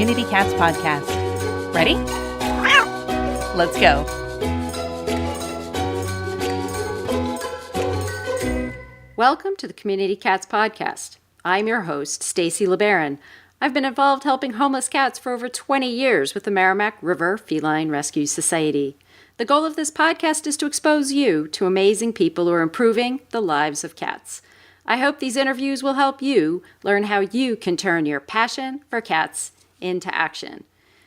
Community Cats podcast. Ready? Let's go. Welcome to the Community Cats podcast. I'm your host, Stacy LeBaron. I've been involved helping homeless cats for over 20 years with the Merrimack River Feline Rescue Society. The goal of this podcast is to expose you to amazing people who are improving the lives of cats. I hope these interviews will help you learn how you can turn your passion for cats into action.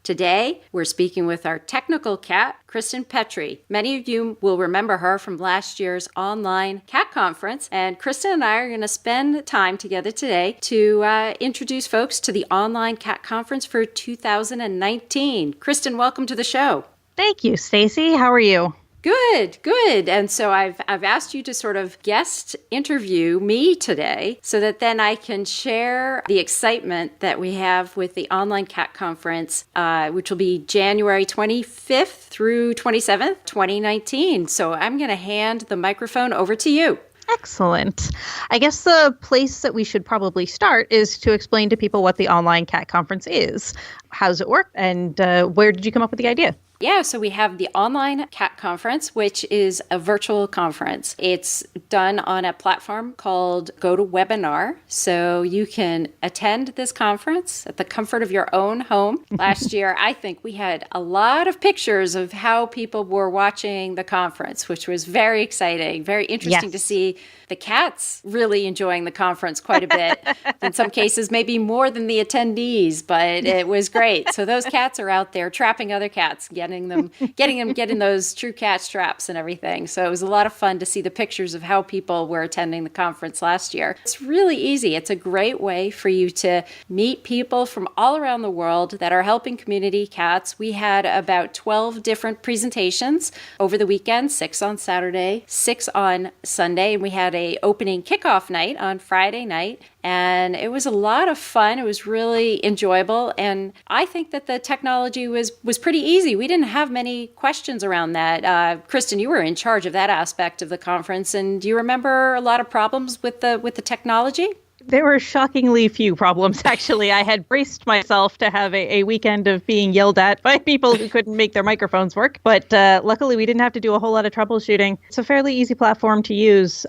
Today, we're speaking with our technical cat, Kristen Petrie. Many of you will remember her from last year's online cat conference, and Kristen and I are going to spend time together today to introduce folks to the online cat conference for 2019. Kristen, welcome to the show. Thank you, Stacy. How are you? Good. And so I've asked you to sort of guest interview me today so that then I can share the excitement that we have with the online cat conference, which will be January 25th through 27th, 2019. So I'm going to hand the microphone over to you. Excellent. I guess the place that we should probably start is to explain to people what the online cat conference is. How does it work? And where did you come up with the idea? Yeah, so we have the online cat conference, which is a virtual conference. It's done on a platform called GoToWebinar, so you can attend this conference at the comfort of your own home. Last year, I think we had a lot of pictures of how people were watching the conference, which was very exciting, very interesting to see the cats really enjoying the conference quite a bit. In some cases, maybe more than the attendees, but it was great. So those cats are out there trapping other cats, getting those true cat straps and everything. So it was a lot of fun to see the pictures of how people were attending the conference last year. It's really easy. It's a great way for you to meet people from all around the world that are helping community cats. We had about 12 different presentations over the weekend, 6 on Saturday, 6 on Sunday, and we had a opening kickoff night on Friday night. And it was a lot of fun. It was really enjoyable. And I think that the technology was pretty easy. We didn't have many questions around that. Kristen, you were in charge of that aspect of the conference. And do you remember a lot of problems with the technology? There were shockingly few problems, actually. I had braced myself to have a weekend of being yelled at by people who couldn't make their microphones work. But luckily, we didn't have to do a whole lot of troubleshooting. It's a fairly easy platform to use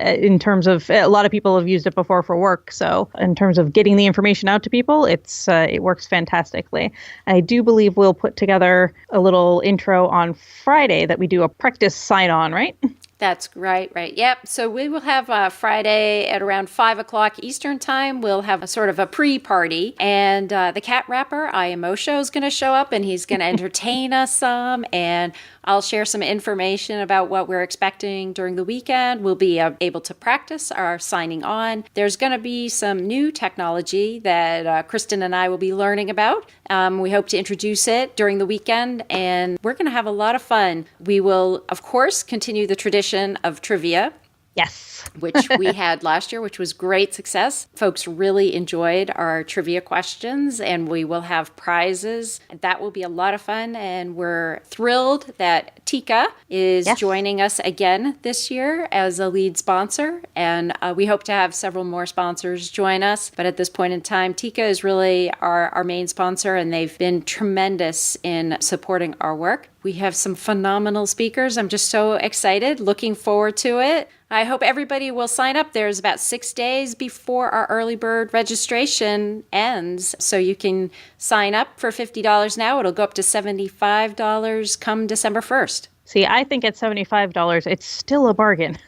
in terms of a lot of people have used it before for work. So in terms of getting the information out to people, it works fantastically. I do believe we'll put together a little intro on Friday that we do a practice sign-on, right? That's right. Yep. So we will have Friday at around 5 o'clock Eastern time. We'll have a sort of a pre-party. And the cat rapper, IMOSHO, is going to show up and he's going to entertain us some. And I'll share some information about what we're expecting during the weekend. We'll be able to practice our signing on. There's going to be some new technology that Kristen and I will be learning about. We hope to introduce it during the weekend, and we're going to have a lot of fun. We will, of course, continue the tradition of trivia. Yes. Which we had last year, which was great success. Folks really enjoyed our trivia questions, and we will have prizes. That will be a lot of fun, and we're thrilled that Tika is joining us again this year as a lead sponsor, and we hope to have several more sponsors join us. But at this point in time, Tika is really our main sponsor, and they've been tremendous in supporting our work. We have some phenomenal speakers. I'm just so excited, looking forward to it. I hope everybody will sign up. There's about 6 days before our early bird registration ends. So you can sign up for $50 now. It'll go up to $75 come December 1st. See, I think at $75, it's still a bargain.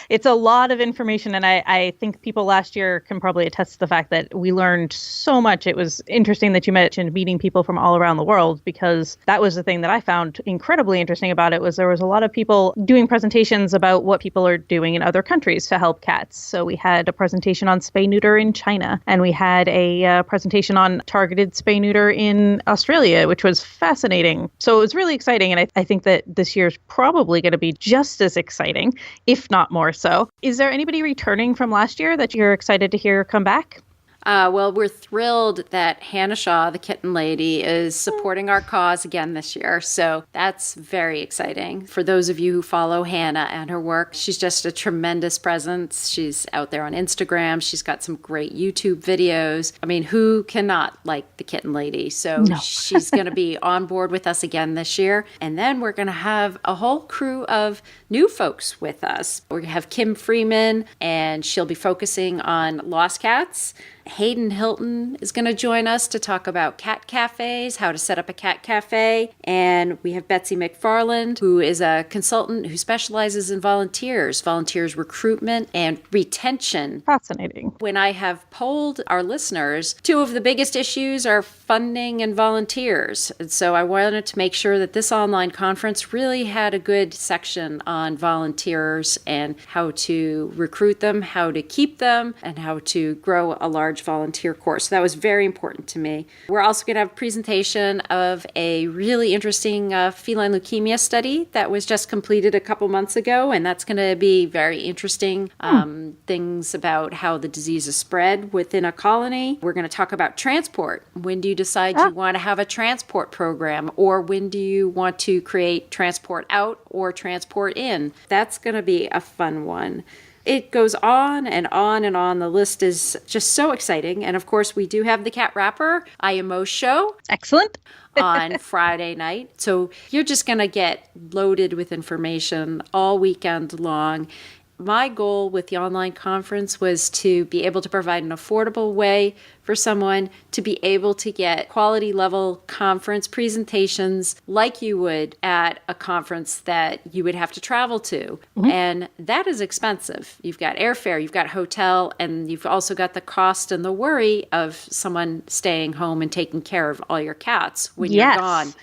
It's a lot of information, and I think people last year can probably attest to the fact that we learned so much. It was interesting that you mentioned meeting people from all around the world, because that was the thing that I found incredibly interesting about it. Was there was a lot of people doing presentations about what people are doing in other countries to help cats. So we had a presentation on spay-neuter in China, and we had a presentation on targeted spay-neuter in Australia, which was fascinating. So it was really exciting, and I think that this year's probably going to be just as exciting, if not more so. Is there anybody returning from last year that you're excited to hear come back? Well, we're thrilled that Hannah Shaw, the Kitten Lady, is supporting our cause again this year. So that's very exciting. For those of you who follow Hannah and her work, she's just a tremendous presence. She's out there on Instagram. She's got some great YouTube videos. I mean, who cannot like the Kitten Lady? So she's going to be on board with us again this year. And then we're going to have a whole crew of new folks with us. We're going to have Kim Freeman, and she'll be focusing on lost cats. Hayden Hilton is going to join us to talk about cat cafes, how to set up a cat cafe. And we have Betsy McFarland, who is a consultant who specializes in volunteers recruitment and retention. Fascinating. When I have polled our listeners, two of the biggest issues are funding and volunteers. And so I wanted to make sure that this online conference really had a good section on volunteers and how to recruit them, how to keep them, and how to grow a large volunteer corps. So that was very important to me. We're also going to have a presentation of a really interesting feline leukemia study that was just completed a couple months ago, and that's going to be very interesting. Things about how the disease is spread within a colony. We're going to talk about transport. When do you decide you want to have a transport program, or when do you want to create transport out or transport in? That's going to be a fun one. It goes on and on and on. The list is just so exciting. And of course, we do have the Cat Rapper IMO show. Excellent. On Friday night. So you're just going to get loaded with information all weekend long. My goal with the online conference was to be able to provide an affordable way for someone to be able to get quality level conference presentations like you would at a conference that you would have to travel to. Mm-hmm. And that is expensive. You've got airfare, you've got hotel, and you've also got the cost and the worry of someone staying home and taking care of all your cats when you're gone.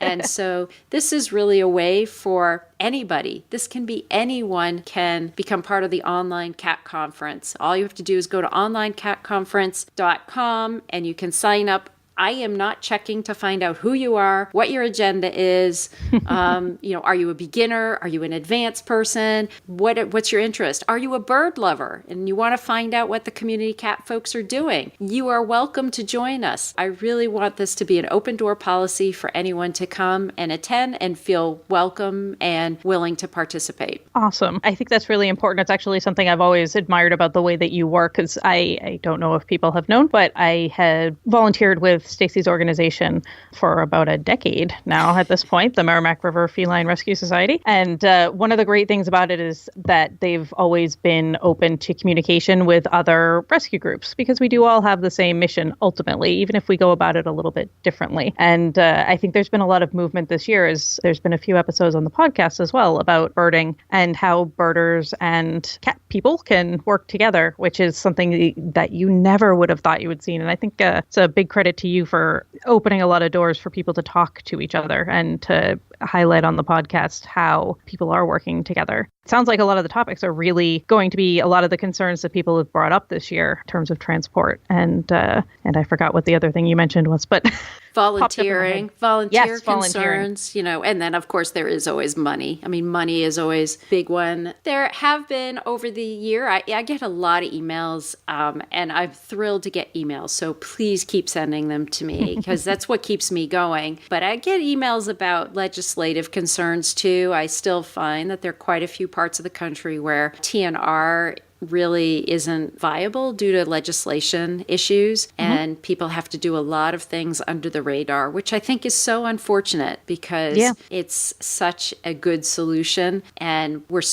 And so this is really a way for anybody. This can be anyone can become part of the online cat conference. All you have to do is go to onlinecatconference.com and you can sign up. I am not checking to find out who you are, what your agenda is. Are you a beginner? Are you an advanced person? What's your interest? Are you a bird lover and you want to find out what the community cat folks are doing? You are welcome to join us. I really want this to be an open door policy for anyone to come and attend and feel welcome and willing to participate. Awesome. I think that's really important. It's actually something I've always admired about the way that you work, because I don't know if people have known, but I had volunteered with Stacy's organization for about a decade now at this point, the Merrimack River Feline Rescue Society. And one of the great things about it is that they've always been open to communication with other rescue groups, because we do all have the same mission ultimately, even if we go about it a little bit differently. And I think there's been a lot of movement this year, as there's been a few episodes on the podcast as well about birding and how birders and cat people can work together, which is something that you never would have thought you would see. And I think it's a big credit to you for opening a lot of doors for people to talk to each other and to highlight on the podcast how people are working together. It sounds like a lot of the topics are really going to be a lot of the concerns that people have brought up this year in terms of transport. And I forgot what the other thing you mentioned was, but volunteer yes, concerns, and then of course there is always money. I mean, money is always a big one. There have been over the year, I get a lot of emails, and I'm thrilled to get emails. So please keep sending them to me, because that's what keeps me going. But I get emails about legislative concerns too. I still find that there are quite a few parts of the country where TNR really isn't viable due to legislation issues, and people have to do a lot of things under the radar, which I think is so unfortunate, because it's such a good solution, and we're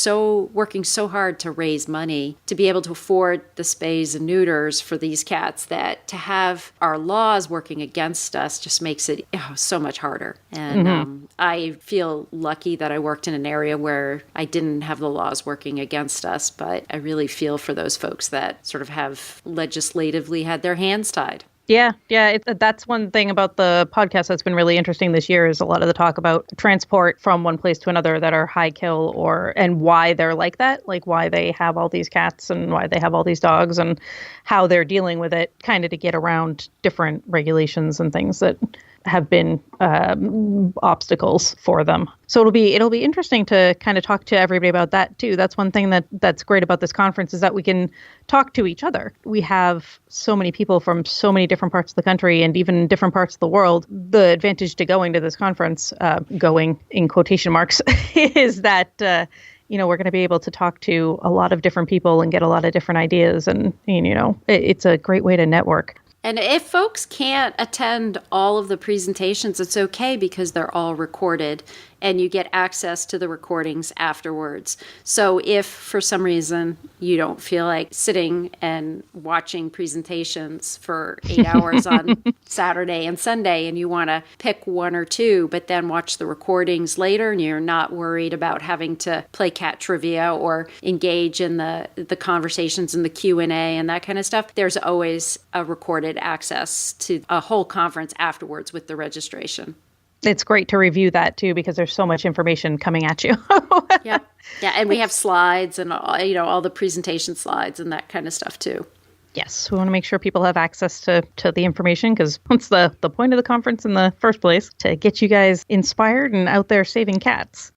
working so hard to raise money to be able to afford the spays and neuters for these cats, that to have our laws working against us just makes it so much harder. And I feel lucky that I worked in an area where I didn't have the laws working against us, but I really feel for those folks that sort of have legislatively had their hands tied. Yeah. That's one thing about the podcast that's been really interesting this year, is a lot of the talk about transport from one place to another that are high kill, and why they're like that, like why they have all these cats and why they have all these dogs and how they're dealing with it, kind of to get around different regulations and things that have been obstacles for them. So it'll be interesting to kind of talk to everybody about that too. That's one thing that's great about this conference is that we can talk to each other. We have so many people from so many different parts of the country and even different parts of the world. The advantage to going to this conference, going in quotation marks, is that we're going to be able to talk to a lot of different people and get a lot of different ideas, and it's a great way to network. And if folks can't attend all of the presentations, it's okay because they're all recorded and you get access to the recordings afterwards. So if for some reason you don't feel like sitting and watching presentations for 8 hours on Saturday and Sunday and you want to pick one or two, but then watch the recordings later and you're not worried about having to play cat trivia or engage in the conversations and the Q&A and that kind of stuff, there's always a recorded access to a whole conference afterwards with the registration. It's great to review that too, because there's so much information coming at you. Yeah. And we have slides and all the presentation slides and that kind of stuff too. Yes, we want to make sure people have access to the information, because what's the point of the conference in the first place? To get you guys inspired and out there saving cats.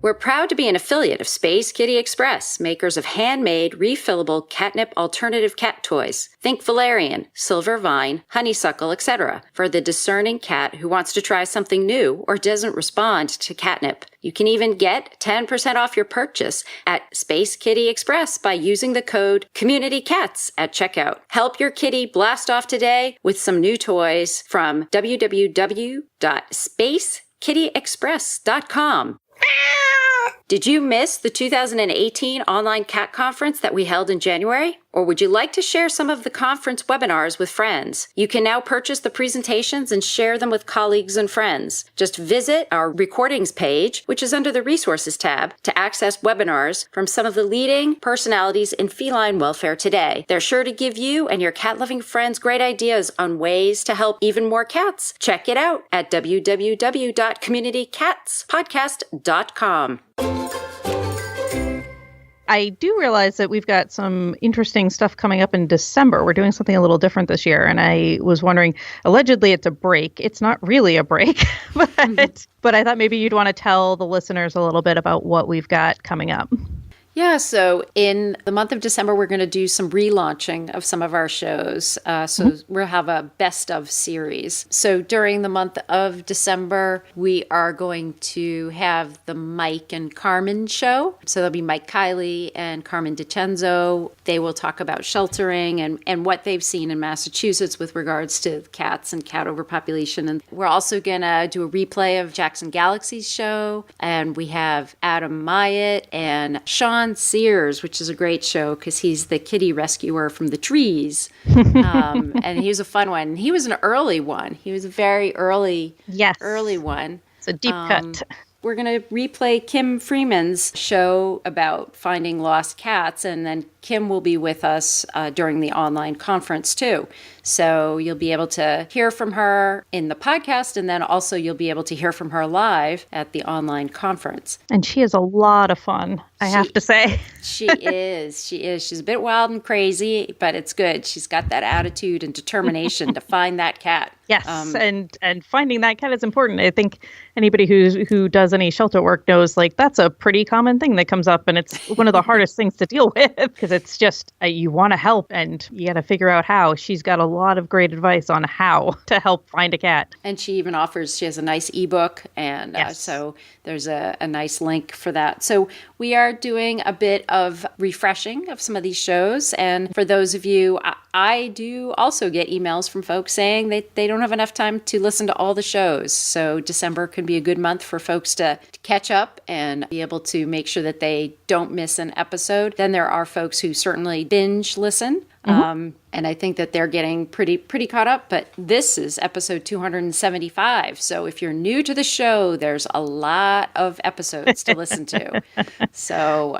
We're proud to be an affiliate of Space Kitty Express, makers of handmade, refillable catnip alternative cat toys. Think valerian, silver vine, honeysuckle, etc. for the discerning cat who wants to try something new or doesn't respond to catnip. You can even get 10% off your purchase at Space Kitty Express by using the code CommunityCats at checkout. Help your kitty blast off today with some new toys from www.spacekittyexpress.com. Did you miss the 2018 online cat conference that we held in January? Or would you like to share some of the conference webinars with friends? You can now purchase the presentations and share them with colleagues and friends. Just visit our recordings page, which is under the resources tab, to access webinars from some of the leading personalities in feline welfare today. They're sure to give you and your cat-loving friends great ideas on ways to help even more cats. Check it out at www.communitycatspodcast.com. I do realize that we've got some interesting stuff coming up in December. We're doing something a little different this year. And I was wondering, allegedly it's a break. It's not really a break, but I thought maybe you'd want to tell the listeners a little bit about what we've got coming up. Yeah, so in the month of December, we're going to do some relaunching of some of our shows. We'll have a best of series. So during the month of December, we are going to have the Mike and Carmen show. So there'll be Mike Kiley and Carmen DiCenzo. They will talk about sheltering and what they've seen in Massachusetts with regards to cats and cat overpopulation. And we're also going to do a replay of Jackson Galaxy's show. And we have Adam Myatt and Sean Sears, which is a great show because he's the kitty rescuer from the trees. And he was a fun one. He was an early one. He was a very early one. It's a deep cut. We're going to replay Kim Freeman's show about finding lost cats, and then Kim will be with us during the online conference too. So you'll be able to hear from her in the podcast, and then also you'll be able to hear from her live at the online conference. And she is a lot of fun, I have to say. She is. She's a bit wild and crazy, but it's good. She's got that attitude and determination to find that cat. Yes, and finding that cat is important. I think anybody who does any shelter work knows, that's a pretty common thing that comes up, and it's one of the hardest things to deal with because it's just you want to help and you got to figure out how. She's got a lot of great advice on how to help find a cat. And she even she has a nice ebook, and so there's a nice link for that. So we are doing a bit of refreshing of some of these shows, and for those of you, I do also get emails from folks saying they don't have enough time to listen to all the shows. So December can be a good month for folks to catch up and be able to make sure that they don't miss an episode. Then there are folks who certainly binge listen. And I think that they're getting pretty caught up. But this is episode 275. So if you're new to the show, there's a lot of episodes to listen to. So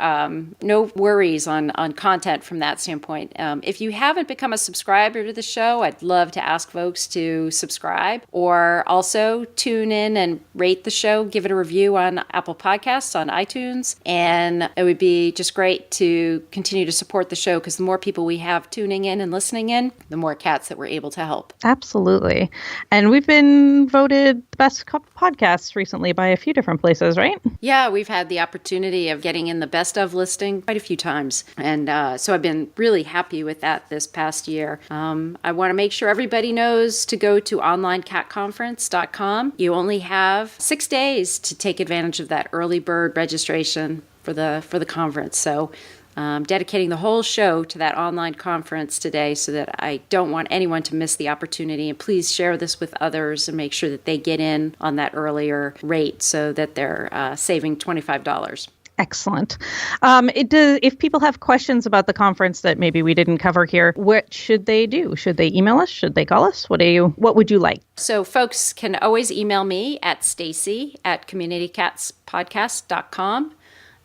no worries on content from that standpoint. If you haven't become a subscriber to the show, I'd love to ask folks to subscribe or also tune in and rate the show. Give it a review on Apple Podcasts, on iTunes. And it would be just great to continue to support the show because the more people we have tuning in and listening in, the more cats that we're able to help. Absolutely. And we've been voted the best podcasts recently by a few different places, right? Yeah, we've had the opportunity of getting in the best of listing quite a few times. And so I've been really happy with that this past year. I want to make sure everybody knows to go to onlinecatconference.com. You only have 6 days to take advantage of that early bird registration for the conference. So dedicating the whole show to that online conference today so that I don't want anyone to miss the opportunity. And please share this with others and make sure that they get in on that earlier rate so that they're saving $25. Excellent. If people have questions about the conference that maybe we didn't cover here, what should they do? Should they email us? Should they call us? What would you like? So folks can always email me at stacy@communitycatspodcast.com.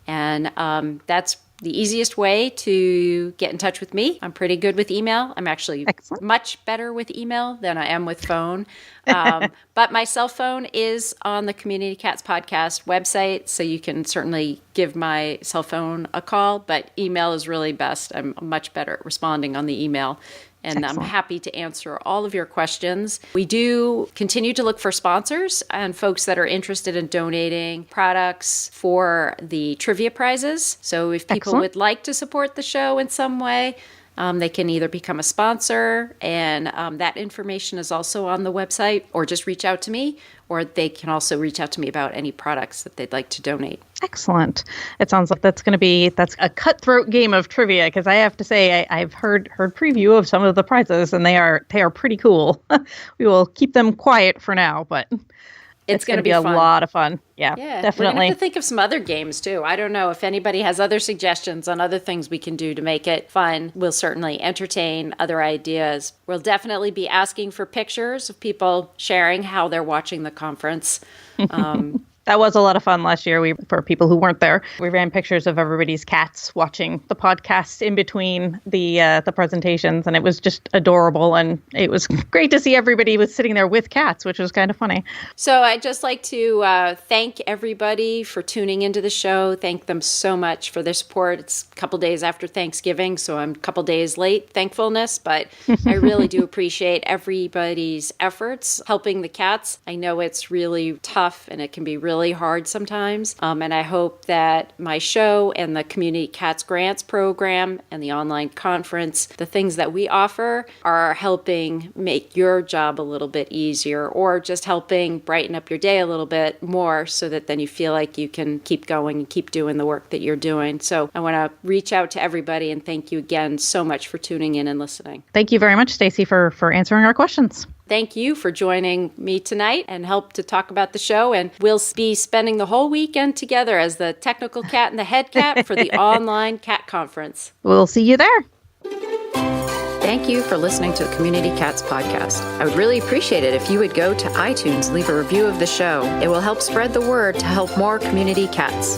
And that's the easiest way to get in touch with me. I'm pretty good with email. I'm actually much better with email than I am with phone. But my cell phone is on the Community Cats Podcast website, so you can certainly give my cell phone a call, but email is really best. I'm much better at responding on the email. And I'm happy to answer all of your questions. We do continue to look for sponsors and folks that are interested in donating products for the trivia prizes. So if people would like to support the show in some way, they can either become a sponsor, and that information is also on the website, or just reach out to me, or they can also reach out to me about any products that they'd like to donate. Excellent. It sounds like that's a cutthroat game of trivia, because I have to say I've heard preview of some of the prizes, and they are pretty cool. We will keep them quiet for now, but it's going to be a lot of fun. Yeah, definitely. We're going to have to think of some other games too. I don't know if anybody has other suggestions on other things we can do to make it fun. We'll certainly entertain other ideas. We'll definitely be asking for pictures of people sharing how they're watching the conference. That was a lot of fun last year. For people who weren't there, we ran pictures of everybody's cats watching the podcast in between the presentations, and it was just adorable. And it was great to see everybody was sitting there with cats, which was kind of funny. So I'd just like to thank everybody for tuning into the show. Thank them so much for their support. It's a couple days after Thanksgiving, so I'm a couple days late, thankfulness, but I really do appreciate everybody's efforts helping the cats. I know it's really tough and it can be really hard sometimes. And I hope that my show and the Community Cats Grants program and the online conference, the things that we offer, are helping make your job a little bit easier, or just helping brighten up your day a little bit more so that then you feel like you can keep going and keep doing the work that you're doing. So I want to reach out to everybody and thank you again so much for tuning in and listening. Thank you very much, Stacy, for answering our questions. Thank you for joining me tonight and help to talk about the show. And we'll be spending the whole weekend together as the technical cat and the head cat for the online cat conference. We'll see you there. Thank you for listening to the Community Cats Podcast. I would really appreciate it if you would go to iTunes and leave a review of the show. It will help spread the word to help more community cats.